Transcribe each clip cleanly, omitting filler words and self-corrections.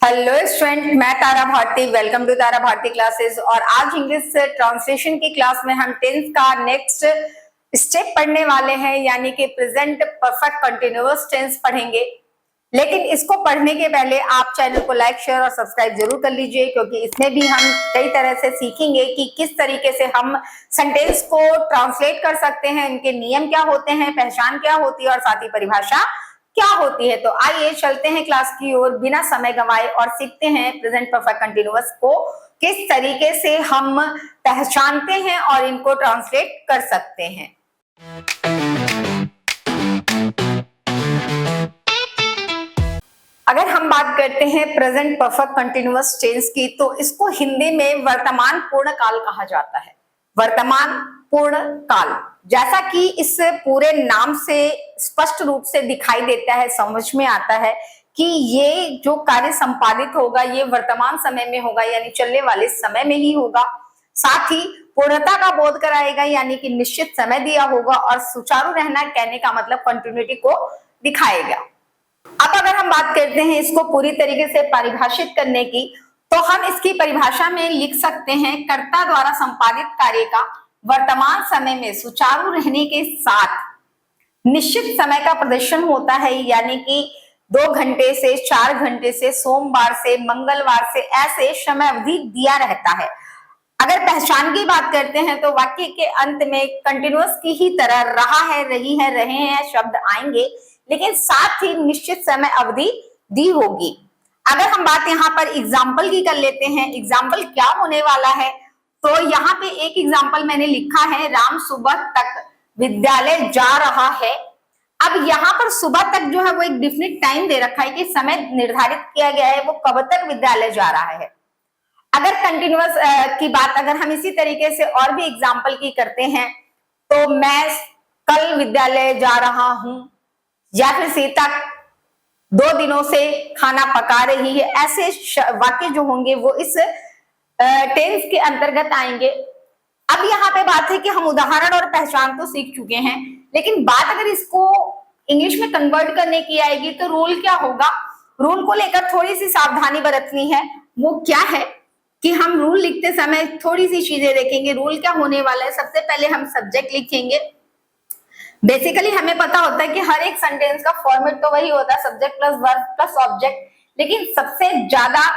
Hello student, मैं Tara Bharti. Welcome to Tara Bharti classes. और आज इंग्लिश ट्रांसलेशन की क्लास में हम टेंस का नेक्स्ट स्टेप पढ़ने वाले हैं, यानी कि प्रेजेंट परफेक्ट कंटिन्यूअस टेंस पढ़ेंगे। लेकिन इसको पढ़ने के पहले आप चैनल को लाइक, शेयर और सब्सक्राइब जरूर कर लीजिए, क्योंकि इसमें भी हम कई तरह से सीखेंगे कि किस तरीके से हम सेंटेंस को ट्रांसलेट कर सकते हैं, इनके नियम क्या होते हैं, पहचान क्या होती है और साथ ही परिभाषा क्या होती है। तो आइए चलते हैं क्लास की ओर बिना समय गंवाए और सीखते हैं प्रेजेंट परफेक्ट कंटिन्यूअस को किस तरीके से हम पहचानते हैं और इनको ट्रांसलेट कर सकते हैं। अगर हम बात करते हैं प्रेजेंट परफेक्ट कंटिन्यूअस टेंस की, तो इसको हिंदी में वर्तमान पूर्ण काल कहा जाता है। वर्तमान पूर्ण काल, जैसा कि इस पूरे नाम से स्पष्ट रूप से दिखाई देता है, समझ में आता है कि ये जो कार्य संपादित होगा ये वर्तमान समय में होगा, यानी चलने वाले समय में ही होगा। साथ ही पूर्णता का बोध कराएगा, यानी कि निश्चित समय दिया होगा। और सुचारू रहना कहने का मतलब कंटिन्यूटी को दिखाएगा। अब अगर हम बात करते हैं इसको पूरी तरीके से परिभाषित करने की, तो हम इसकी परिभाषा में लिख सकते हैं, कर्ता द्वारा संपादित कार्य का वर्तमान समय में सुचारू रहने के साथ निश्चित समय का प्रदर्शन होता है, यानी कि 2 घंटे से 4 घंटे से, सोमवार से मंगलवार से, ऐसे समय अवधि दिया रहता है। अगर पहचान की बात करते हैं तो वाक्य के अंत में कंटिन्यूअस की ही तरह रहा है, रही है, रहे हैं शब्द आएंगे, लेकिन साथ ही निश्चित समय अवधि दी होगी। अगर हम बात यहाँ पर एग्जाम्पल की कर लेते हैं, एग्जाम्पल क्या होने वाला है, तो यहाँ पे एक एग्जाम्पल मैंने लिखा है, राम सुबह तक विद्यालय जा रहा है। अब यहाँ पर सुबह तक जो है वो एक डिफिनिट टाइम दे रखा है कि समय निर्धारित किया गया है, वो कब तक विद्यालय जा रहा है। अगर कंटिन्यूअस की बात अगर हम इसी तरीके से और भी एग्जाम्पल की करते हैं, तो मैं कल विद्यालय जा रहा हूं, या फिर सीता 2 दिनों से खाना पका रही है। ऐसे वाक्य जो होंगे वो इस टेंस के अंतर्गत आएंगे। अब यहाँ पे बात है कि हम उदाहरण और पहचान तो सीख चुके हैं, लेकिन बात अगर इसको इंग्लिश में कन्वर्ट करने की आएगी तो रूल क्या होगा। रूल को लेकर थोड़ी सी सावधानी बरतनी है। वो क्या है कि हम रूल लिखते समय थोड़ी सी चीजें देखेंगे। रूल क्या होने वाला है, सबसे पहले हम सब्जेक्ट लिखेंगे। बेसिकली हमें पता होता है कि हर एक सेंटेंस का फॉर्मेट तो वही होता है, subject plus verb plus object. लेकिन सबसे ज्यादा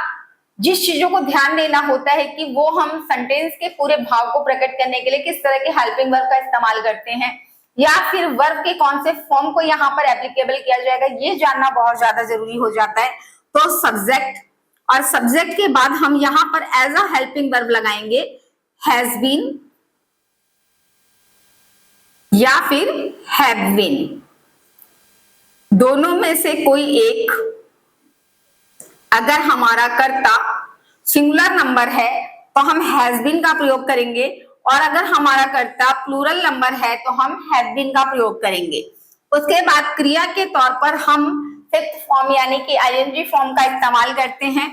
जिस चीजों को ध्यान देना होता है कि वो हम सेंटेंस के पूरे भाव को प्रकट करने के लिए किस तरह के हेल्पिंग वर्ब का इस्तेमाल करते हैं, या फिर वर्ब के कौन से फॉर्म को यहाँ पर एप्लीकेबल किया जाएगा, ये जानना बहुत ज्यादा जरूरी हो जाता है। तो सब्जेक्ट, और सब्जेक्ट के बाद हम यहाँ पर एज अ हेल्पिंग वर्ब लगाएंगे हैज बीन या फिर हैव बीन। दोनों में से कोई एक, अगर हमारा कर्ता सिंगुलर नंबर है तो हम हैज बीन का प्रयोग करेंगे, और अगर हमारा कर्ता प्लूरल नंबर है तो हम हैव बीन का प्रयोग करेंगे। उसके बाद क्रिया के तौर पर हम फिफ्थ फॉर्म यानी कि आईएनजी फॉर्म का इस्तेमाल करते हैं,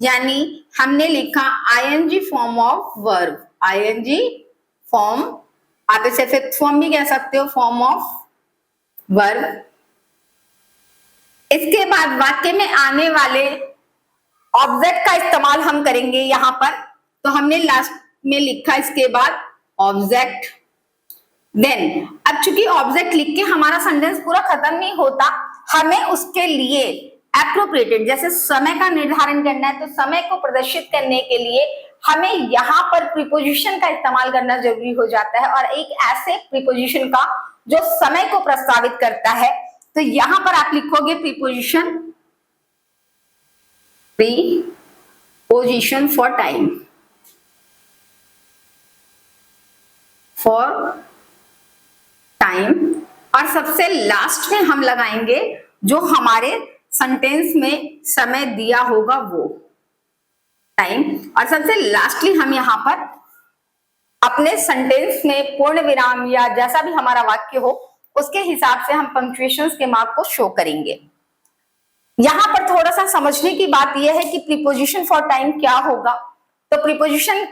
यानी हमने लिखा ING form of verb. ING form, आप इसे फिफ्थ फॉर्म भी कह सकते हो, फॉर्म ऑफ वर्ब। इसके बाद वाक्य में आने वाले ऑब्जेक्ट का इस्तेमाल हम करेंगे यहाँ पर। तो हमने लास्ट में लिखा इसके बाद ऑब्जेक्ट। देन अब चूंकि ऑब्जेक्ट लिख के हमारा सेंटेंस पूरा खत्म नहीं होता, हमें उसके लिए एप्रोप्रिएटेड, जैसे समय का निर्धारण करना है, तो समय को प्रदर्शित करने के लिए हमें यहाँ पर प्रीपोजिशन का इस्तेमाल करना जरूरी हो जाता है, और एक ऐसे प्रीपोजिशन का जो समय को प्रस्तावित करता है। तो यहाँ पर आप लिखोगे preposition, preposition for time, for time. और सबसे लास्ट में हम लगाएंगे जो हमारे सेंटेंस में समय दिया होगा वो टाइम। और सबसे लास्टली हम यहाँ पर अपने सेंटेंस में पूर्ण विराम या जैसा भी हमारा वाक्य हो उसके हिसाब से हम पंक्चुएशंस के मार्क को शो करेंगे। यहाँ पर थोड़ा सा समझने की बात यह है कि प्रीपोजिशन फॉर टाइम क्या होगा। तो प्रीपोजिशन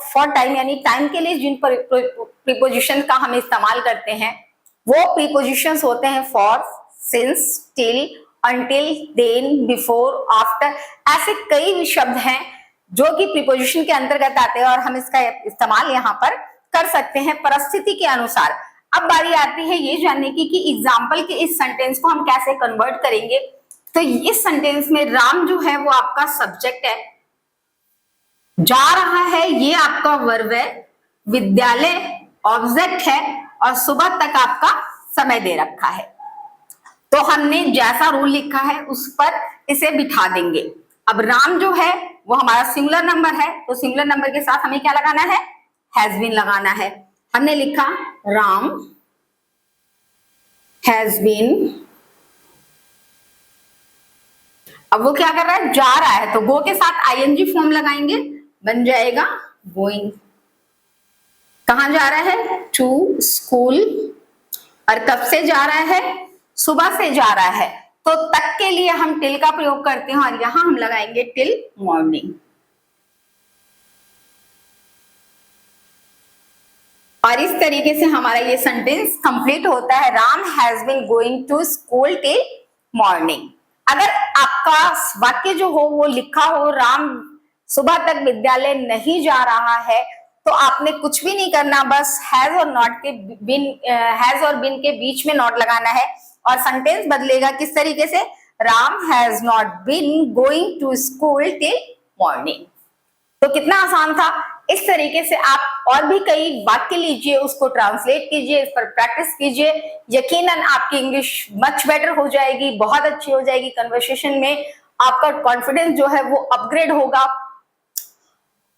फॉर टाइम यानी टाइम के लिए जिन प्रीपोजिशन का हम इस्तेमाल करते हैं वो प्रीपोजिशंस होते हैं for, since, till until, then, before, after, ऐसे कई शब्द हैं जो कि प्रीपोजिशन के अंतर्गत आते हैं और हम इसका इस्तेमाल यहाँ पर कर सकते हैं परिस्थिति के अनुसार। अब बारी आती है ये जानने की कि एग्जाम्पल के इस सेंटेंस को हम कैसे कन्वर्ट करेंगे। तो इस सेंटेंस में राम जो है वो आपका सब्जेक्ट है, जा रहा है ये आपका वर्ब है, विद्यालय ऑब्जेक्ट है और सुबह तक आपका समय दे रखा है। तो हमने जैसा रूल लिखा है उस पर इसे बिठा देंगे। अब राम जो है वो हमारा सिंगुलर नंबर है, तो सिंगुलर नंबर के साथ हमें क्या लगाना है, हैज बीन लगाना है। हमने लिखा राम हैज बीन, अब वो क्या कर रहा है, जा रहा है, तो गो के साथ आईएनजी फॉर्म लगाएंगे, बन जाएगा गोइंग। कहां जा रहा है, टू स्कूल, और कब से जा रहा है, सुबह से जा रहा है, तो तक के लिए हम टिल का प्रयोग करते हैं और यहां हम लगाएंगे टिल मॉर्निंग। और इस तरीके से हमारा ये सेंटेंस कंप्लीट होता है, Ram has been going to school till morning. अगर आपका वाक्य जो हो वो लिखा हो राम सुबह तक विद्यालय नहीं जा रहा है, तो आपने कुछ भी नहीं करना, बस हैज और नॉट के हैज और बिन के बीच में नॉट लगाना है और सेंटेंस बदलेगा किस तरीके से, Ram has not been going to school till morning. तो कितना आसान था। इस तरीके से आप और भी कई वाक्य लीजिए, उसको ट्रांसलेट कीजिए, इस पर प्रैक्टिस कीजिए, यकीनन आपकी इंग्लिश मच बेटर हो जाएगी, बहुत अच्छी हो जाएगी। कन्वर्सेशन में आपका कॉन्फिडेंस जो है वो अपग्रेड होगा।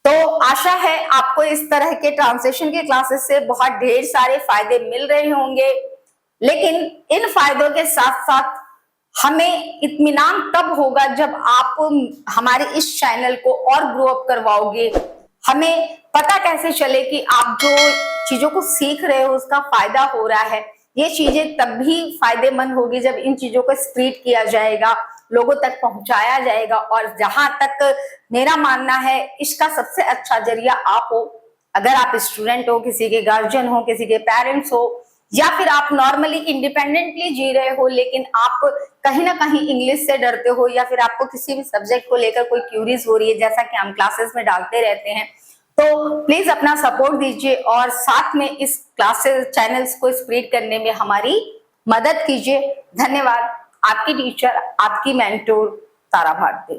तो आशा है आपको इस तरह के ट्रांसलेशन के क्लासेस से बहुत ढेर सारे फायदे मिल रहे होंगे, लेकिन इन फायदों के साथ साथ हमें इत्मीनान तब होगा जब आप हमारे इस चैनल को और ग्रो अप करवाओगे। हमें पता कैसे चले कि आप जो चीजों को सीख रहे हो उसका फायदा हो रहा है। ये चीजें तब भी फायदेमंद होगी जब इन चीजों को स्प्रेड किया जाएगा, लोगों तक पहुंचाया जाएगा। और जहां तक मेरा मानना है, इसका सबसे अच्छा जरिया आप हो। अगर आप स्टूडेंट हो, किसी के गार्जियन हो, किसी के पेरेंट्स हो, या फिर आप नॉर्मली इंडिपेंडेंटली जी रहे हो लेकिन आप कहीं ना कहीं इंग्लिश से डरते हो, या फिर आपको किसी भी सब्जेक्ट को लेकर कोई क्यूरीज हो रही है, जैसा कि हम क्लासेस में डालते रहते हैं, तो प्लीज अपना सपोर्ट दीजिए और साथ में इस क्लासेस चैनल्स को स्प्रेड करने में हमारी मदद कीजिए। धन्यवाद। आपकी टीचर, आपकी मेंटोर तारा भारती।